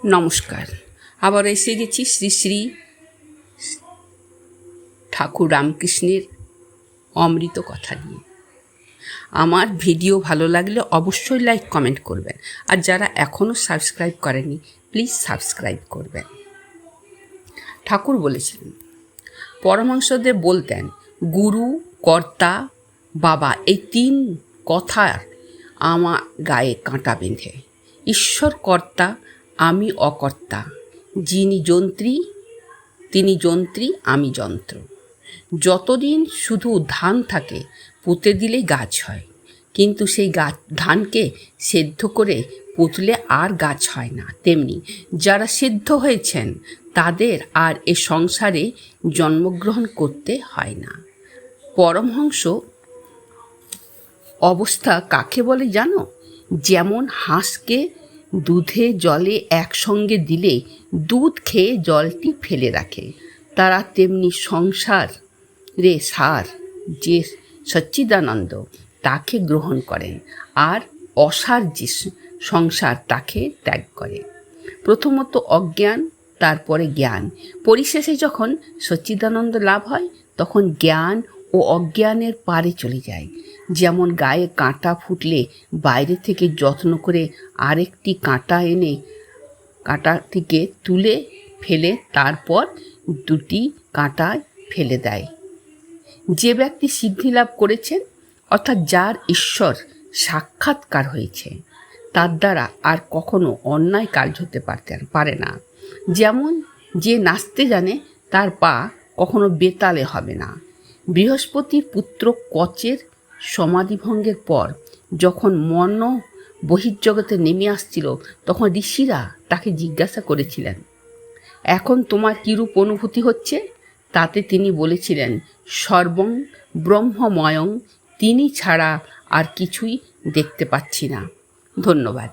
নমস্কার। আবার এসে গেছি শ্রী শ্রী ঠাকুর রামকৃষ্ণের অমৃত কথা নিয়ে। আমার ভিডিও ভালো লাগলে অবশ্যই লাইক কমেন্ট করবেন, আর যারা এখনও সাবস্ক্রাইব করেনি প্লিজ সাবস্ক্রাইব করবেন। ঠাকুর বলেছিলেন, পরমহংসদেব বলতেন, গুরু, কর্তা, বাবা এই তিন কথার আমার গায়ে কাঁটা বেঁধে। ঈশ্বর কর্তা, আমি অকর্তা। যিনি যন্ত্রী তিনি যন্ত্রী, আমি যন্ত্র। যতদিন শুধু ধান থাকে পুঁতে দিলেই গাছ হয়, কিন্তু সেই গাছ ধানকে সেদ্ধ করে পুঁতলে আর গাছ হয় না। তেমনি যারা সিদ্ধ হয়েছেন তাদের আর এ সংসারে জন্মগ্রহণ করতে হয় না। পরমহংস অবস্থা কাকে বলে জানো? যেমন হাঁসকে দুধে জলে একসঙ্গে দিলে দুধ খেয়ে জলটি ফেলে রাখে, তারা তেমনি সংসারে সার যে সচ্চিদানন্দ তাকে গ্রহণ করেন, আর অসার যে সংসার তাকে ত্যাগ করে। প্রথমত অজ্ঞান, তারপরে জ্ঞান, পরিশেষে যখন সচ্চিদানন্দ লাভ হয় তখন জ্ঞান ও অজ্ঞানের পারে চলে যায়। যেমন গায়ে কাঁটা ফুটলে বাইরে থেকে যত্ন করে আরেকটি কাঁটা এনে কাঁটাটিকে তুলে ফেলে তারপর দুটি কাঁটায় ফেলে দেয়। যে ব্যক্তি সিদ্ধি লাভ করেছেন, অর্থাৎ যার ঈশ্বর সাক্ষাৎকার হয়েছে, তার দ্বারা আর কখনো অন্যায় কাজ হতে পারে না। যেমন যে নাচতে জানে তার পা কখনো বেতালে হবে না। বৃহস্পতির পুত্র কচের সমাধিভঙ্গের পর যখন মন বহির্জগতে নেমে আসছিল, তখন ঋষিরা তাকে জিজ্ঞাসা করেছিলেন, এখন তোমার কীরূপ অনুভূতি হচ্ছে? তাতে তিনি বলেছিলেন, সর্বং ব্রহ্মময়ং, তিনি ছাড়া আর কিছুই দেখতে পাচ্ছি না। ধন্যবাদ।